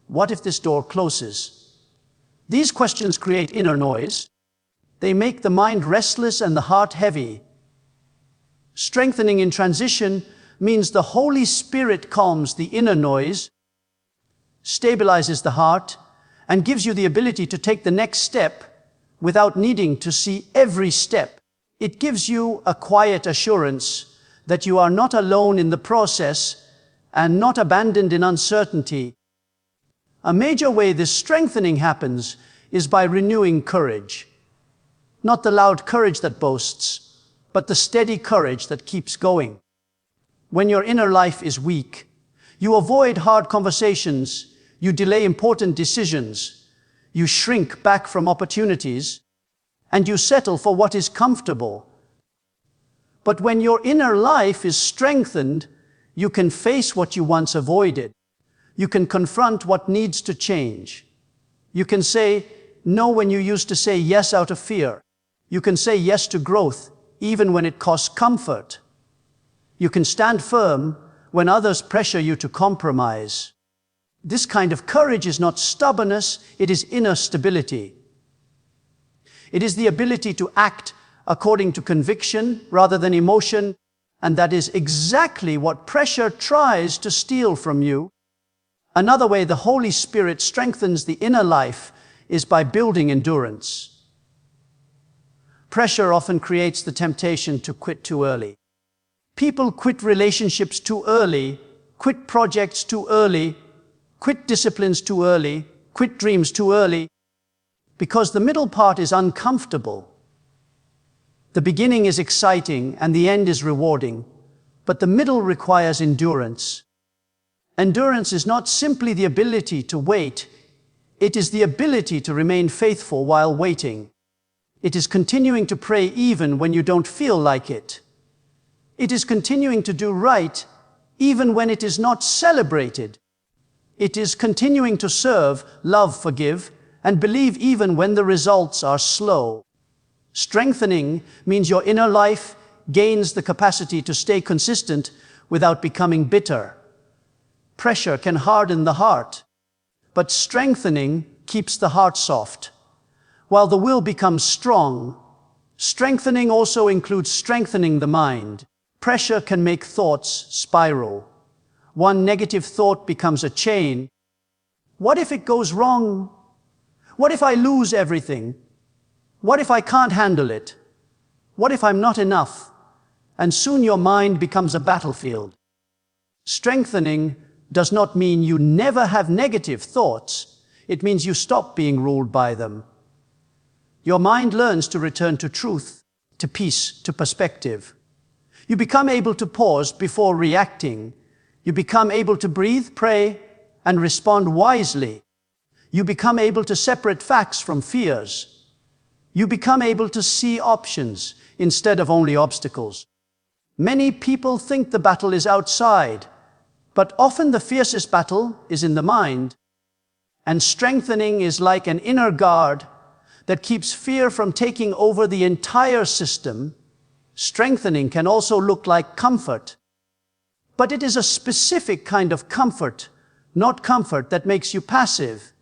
What if this door closes? These questions create inner noise. They make the mind restless and the heart heavy. Strengthening in transition means the Holy Spirit calms the inner noise, stabilizes the heart, and gives you the ability to take the next step without needing to see every step. It gives you a quiet assurance that you are not alone in the process and not abandoned in uncertainty. A major way this strengthening happens is by renewing courage. Not the loud courage that boasts, but the steady courage that keeps going. When your inner life is weak, you avoid hard conversations, you delay important decisions, you shrink back from opportunities, and you settle for what is comfortable. But when your inner life is strengthened, you can face what you once avoided. You can confront what needs to change. You can say no when you used to say yes out of fear. You can say yes to growth, even when it costs comfort. You can stand firm when others pressure you to compromise. This kind of courage is not stubbornness, it is inner stability. It is the ability to act according to conviction rather than emotion, and that is exactly what pressure tries to steal from you. Another way the Holy Spirit strengthens the inner life is by building endurance. Pressure often creates the temptation to quit too early. People quit relationships too early, quit projects too early, quit disciplines too early, quit dreams too early, because the middle part is uncomfortable. The beginning is exciting and the end is rewarding, but the middle requires endurance. Endurance is not simply the ability to wait, it is the ability to remain faithful while waiting. It is continuing to pray even when you don't feel like it. It is continuing to do right even when it is not celebrated. It is continuing to serve, love, forgive, and believe even when the results are slow. Strengthening means your inner life gains the capacity to stay consistent without becoming bitter. Pressure can harden the heart, but strengthening keeps the heart soft, while the will becomes strong. Strengthening also includes strengthening the mind. Pressure can make thoughts spiral. One negative thought becomes a chain. What if it goes wrong? What if I lose everything? What if I can't handle it? What if I'm not enough? And soon your mind becomes a battlefield. Strengthening does not mean you never have negative thoughts. It means you stop being ruled by them. Your mind learns to return to truth, to peace, to perspective. You become able to pause before reacting. You become able to breathe, pray, and respond wisely. You become able to separate facts from fears. You become able to see options instead of only obstacles. Many people think the battle is outside, but often the fiercest battle is in the mind. And strengthening is like an inner guard that keeps fear from taking over the entire system. Strengthening can also look like comfort. But it is a specific kind of comfort, not comfort that makes you passive,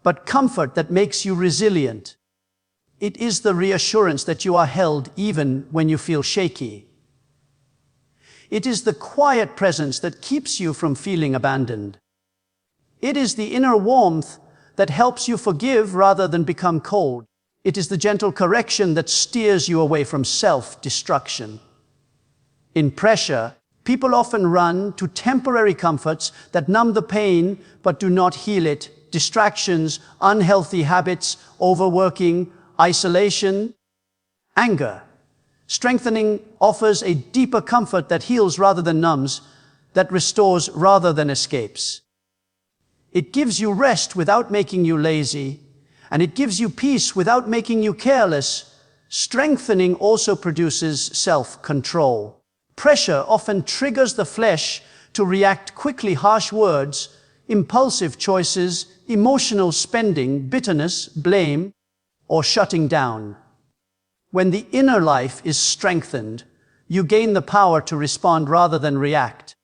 but comfort that makes you resilient. It is the reassurance that you are held even when you feel shaky. It is the quiet presence that keeps you from feeling abandoned. It is the inner warmth that helps you forgive rather than become cold. It is the gentle correction that steers you away from self-destruction. In pressure, People often run to temporary comforts that numb the pain but do not heal it. Distractions, unhealthy habits, overworking, isolation, anger. Strengthening offers a deeper comfort that heals rather than numbs, that restores rather than escapes. It gives you rest without making you lazy, and it gives you peace without making you careless. Strengthening also produces self-control. Pressure often triggers the flesh to react quickly. Harsh words, impulsive choices, emotional spending, bitterness, blame, or shutting down. When the inner life is strengthened, you gain the power to respond rather than react.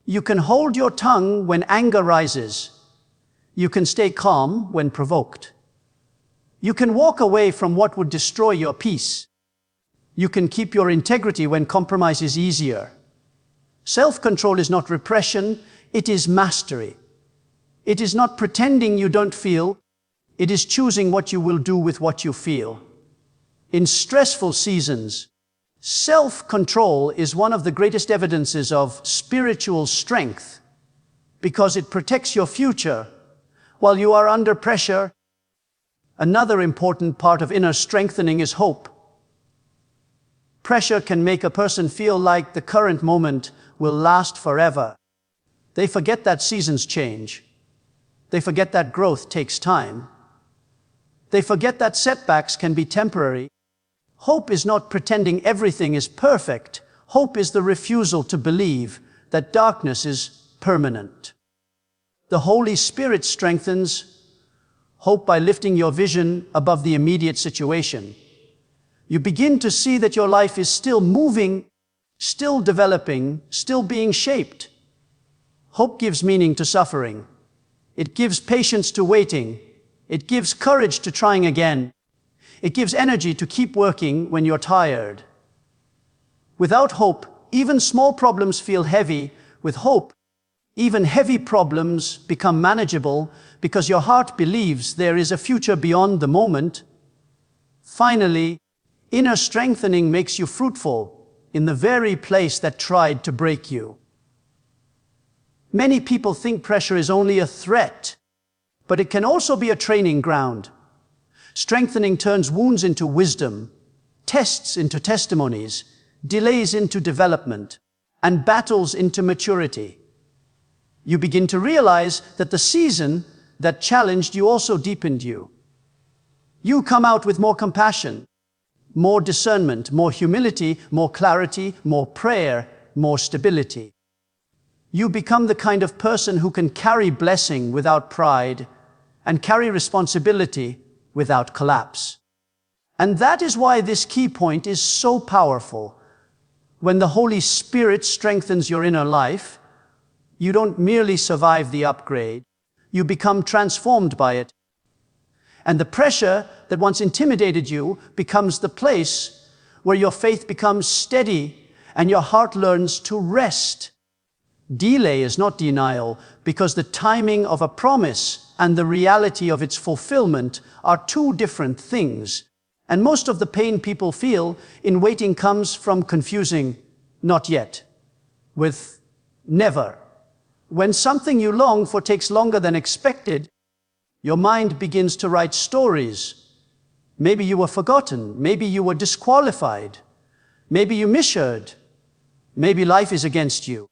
You can hold your tongue when anger rises. You can stay calm when provoked. You can walk away from what would destroy your peace. You can keep your integrity when compromise is easier. Self-control is not repression, it is mastery. It is not pretending you don't feel, it is choosing what you will do with what you feel. In stressful seasons, self-control is one of the greatest evidences of spiritual strength because it protects your future while you are under pressure. Another important part of inner strengthening is hope. Pressure can make a person feel like the current moment will last forever. They forget that seasons change. They forget that growth takes time. They forget that setbacks can be temporary. Hope is not pretending everything is perfect. Hope is the refusal to believe that darkness is permanent. The Holy Spirit strengthens hope by lifting your vision above the immediate situation. You begin to see that your life is still moving, still developing, still being shaped. Hope gives meaning to suffering. It gives patience to waiting. It gives courage to trying again. It gives energy to keep working when you're tired. Without hope, even small problems feel heavy. With hope, even heavy problems become manageable because your heart believes there is a future beyond the moment. Finally, inner strengthening makes you fruitful in the very place that tried to break you. Many people think pressure is only a threat, but it can also be a training ground. Strengthening turns wounds into wisdom, tests into testimonies, delays into development, and battles into maturity. You begin to realize that the season that challenged you also deepened you. You come out with more compassion, more discernment, more humility, more clarity, more prayer, more stability. You become the kind of person who can carry blessing without pride and carry responsibility without collapse. And that is why this key point is so powerful. When the Holy Spirit strengthens your inner life, you don't merely survive the upgrade, you become transformed by it. And the pressure that once intimidated you becomes the place where your faith becomes steady and your heart learns to rest. Delay is not denial, because the timing of a promise and the reality of its fulfillment are two different things. And most of the pain people feel in waiting comes from confusing not yet with never. When something you long for takes longer than expected, your mind begins to write stories. Maybe you were forgotten. Maybe you were disqualified. Maybe you misheard. Maybe life is against you.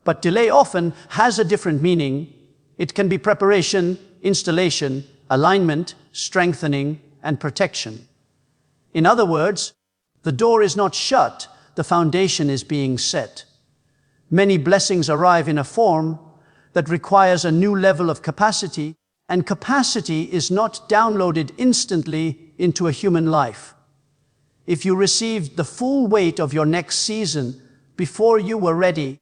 But delay often has a different meaning. It can be preparation, installation, alignment, strengthening, and protection. In other words, the door is not shut, the foundation is being set. Many blessings arrive in a form that requires a new level of capacity, and capacity is not downloaded instantly into a human life. If you received the full weight of your next season before you were ready,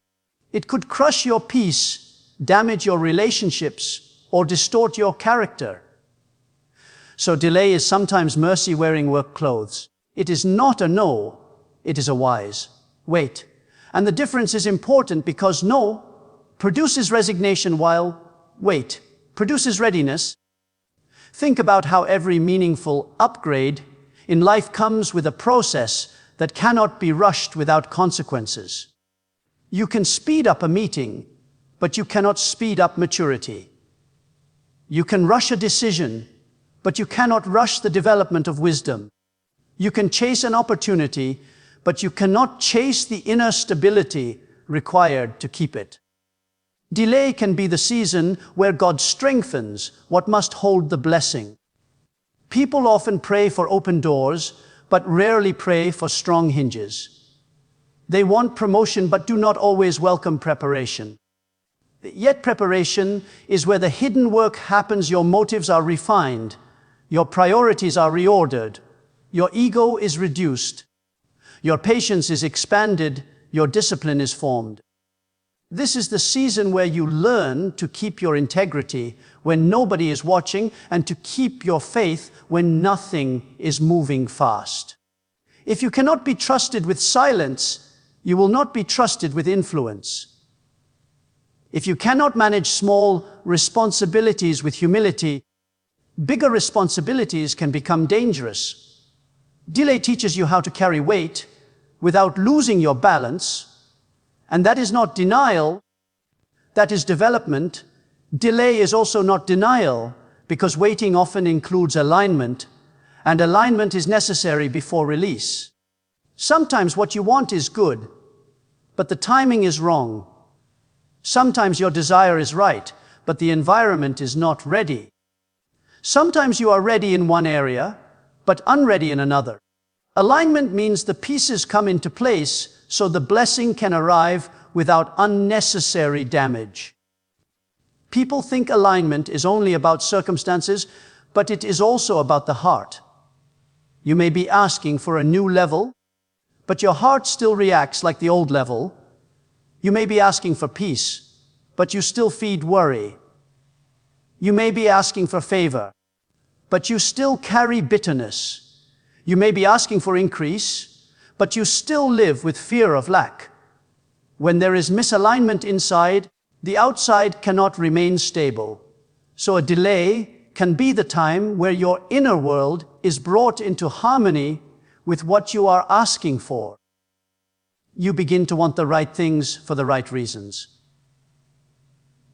it could crush your peace, damage your relationships, or distort your character. So delay is sometimes mercy wearing work clothes. It is not a no, it is a wise wait. And the difference is important because no produces resignation while wait produces readiness. Think about how every meaningful upgrade in life comes with a process that cannot be rushed without consequences. You can speed up a meeting, but you cannot speed up maturity. You can rush a decision, but you cannot rush the development of wisdom. You can chase an opportunity, but you cannot chase the inner stability required to keep it. Delay can be the season where God strengthens what must hold the blessing. People often pray for open doors, but rarely pray for strong hinges. They want promotion, but do not always welcome preparation. Yet preparation is where the hidden work happens. Your motives are refined, your priorities are reordered, your ego is reduced, your patience is expanded, your discipline is formed. This is the season where you learn to keep your integrity when nobody is watching and to keep your faith when nothing is moving fast. If you cannot be trusted with silence, you will not be trusted with influence. If you cannot manage small responsibilities with humility, bigger responsibilities can become dangerous. Delay teaches you how to carry weight without losing your balance, and that is not denial, that is development. Delay is also not denial, because waiting often includes alignment, and alignment is necessary before release. Sometimes what you want is good, but the timing is wrong. Sometimes your desire is right, but the environment is not ready. Sometimes you are ready in one area, but unready in another. Alignment means the pieces come into place so the blessing can arrive without unnecessary damage. People think alignment is only about circumstances, but it is also about the heart. You may be asking for a new level, but your heart still reacts like the old level. You may be asking for peace, but you still feed worry. You may be asking for favor, but you still carry bitterness. You may be asking for increase, but you still live with fear of lack. When there is misalignment inside, the outside cannot remain stable. So a delay can be the time where your inner world is brought into harmony with what you are asking for. You begin to want the right things for the right reasons.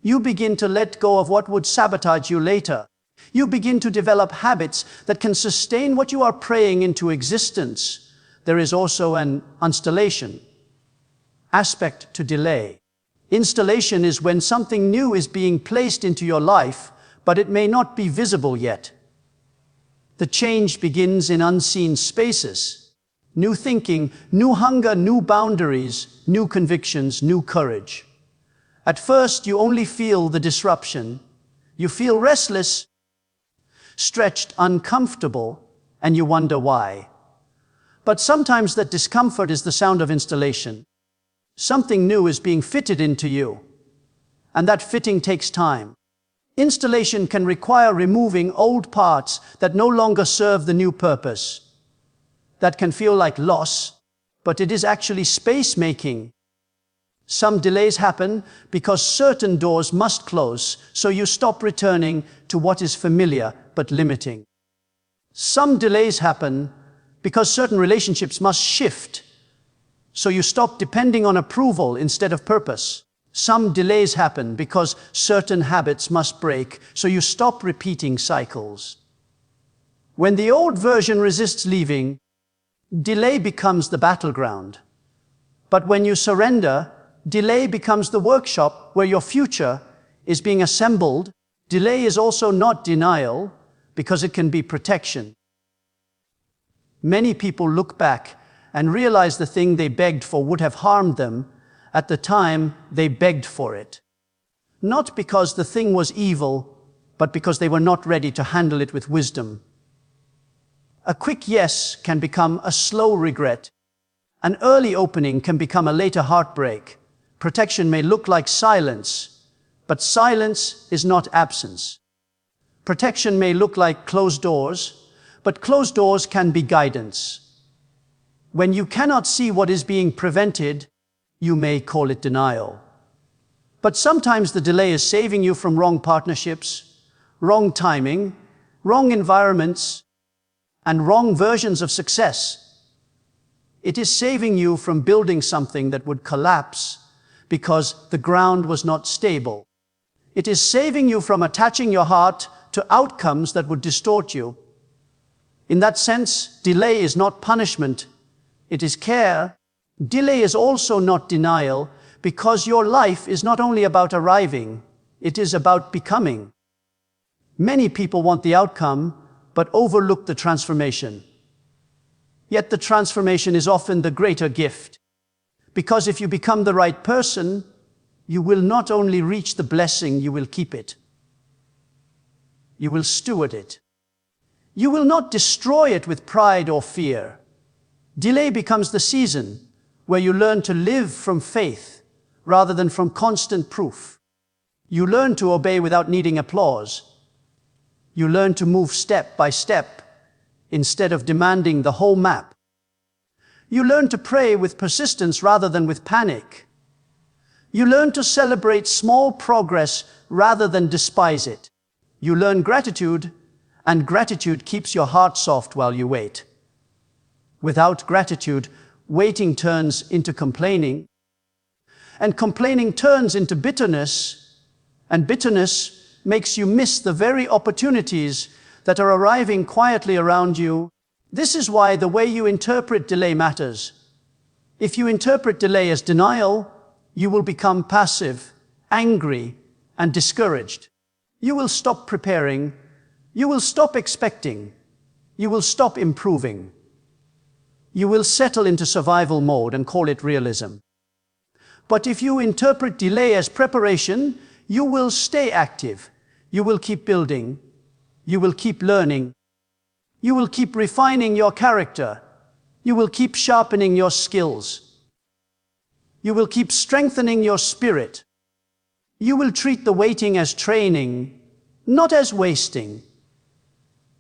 You begin to let go of what would sabotage you later. You begin to develop habits that can sustain what you are praying into existence. There is also an installation aspect to delay. Installation is when something new is being placed into your life, but it may not be visible yet. The change begins in unseen spaces. New thinking, new hunger, new boundaries, new convictions, new courage. At first, you only feel the disruption. You feel restless, stretched, uncomfortable, and you wonder why. But sometimes that discomfort is the sound of installation. Something new is being fitted into you, and that fitting takes time. Installation can require removing old parts that no longer serve the new purpose. That can feel like loss, but it is actually space making. Some delays happen because certain doors must close, so you stop returning to what is familiar but limiting. Some delays happen because certain relationships must shift, so you stop depending on approval instead of purpose. Some delays happen because certain habits must break, so you stop repeating cycles. When the old version resists leaving, delay becomes the battleground. But when you surrender, delay becomes the workshop where your future is being assembled. Delay is also not denial, because it can be protection. Many people look back and realize the thing they begged for would have harmed them at the time they begged for it. Not because the thing was evil, but because they were not ready to handle it with wisdom. A quick yes can become a slow regret. An early opening can become a later heartbreak. Protection may look like silence, but silence is not absence. Protection may look like closed doors, but closed doors can be guidance. When you cannot see what is being prevented, you may call it denial. But sometimes the delay is saving you from wrong partnerships, wrong timing, wrong environments, and wrong versions of success. It is saving you from building something that would collapse, because the ground was not stable. It is saving you from attaching your heart to outcomes that would distort you. In that sense, delay is not punishment, it is care. Delay is also not denial, because your life is not only about arriving, it is about becoming. Many people want the outcome, but overlook the transformation. Yet the transformation is often the greater gift. Because if you become the right person, you will not only reach the blessing, you will keep it. You will steward it. You will not destroy it with pride or fear. Delay becomes the season where you learn to live from faith rather than from constant proof. You learn to obey without needing applause. You learn to move step by step instead of demanding the whole map. You learn to pray with persistence rather than with panic. You learn to celebrate small progress rather than despise it. You learn gratitude, and gratitude keeps your heart soft while you wait. Without gratitude, waiting turns into complaining, and complaining turns into bitterness, and bitterness makes you miss the very opportunities that are arriving quietly around you. This is why the way you interpret delay matters. If you interpret delay as denial, you will become passive, angry, and discouraged. You will stop preparing, you will stop expecting, you will stop improving. You will settle into survival mode and call it realism. But if you interpret delay as preparation, you will stay active, you will keep building, you will keep learning, you will keep refining your character, you will keep sharpening your skills. You will keep strengthening your spirit. You will treat the waiting as training, not as wasting.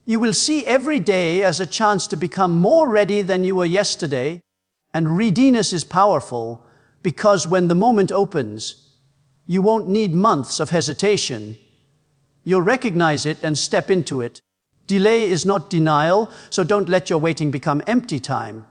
You will see every day as a chance to become more ready than you were yesterday. And readiness is powerful because when the moment opens, you won't need months of hesitation. You'll recognize it and step into it. Delay is not denial, so don't let your waiting become empty time.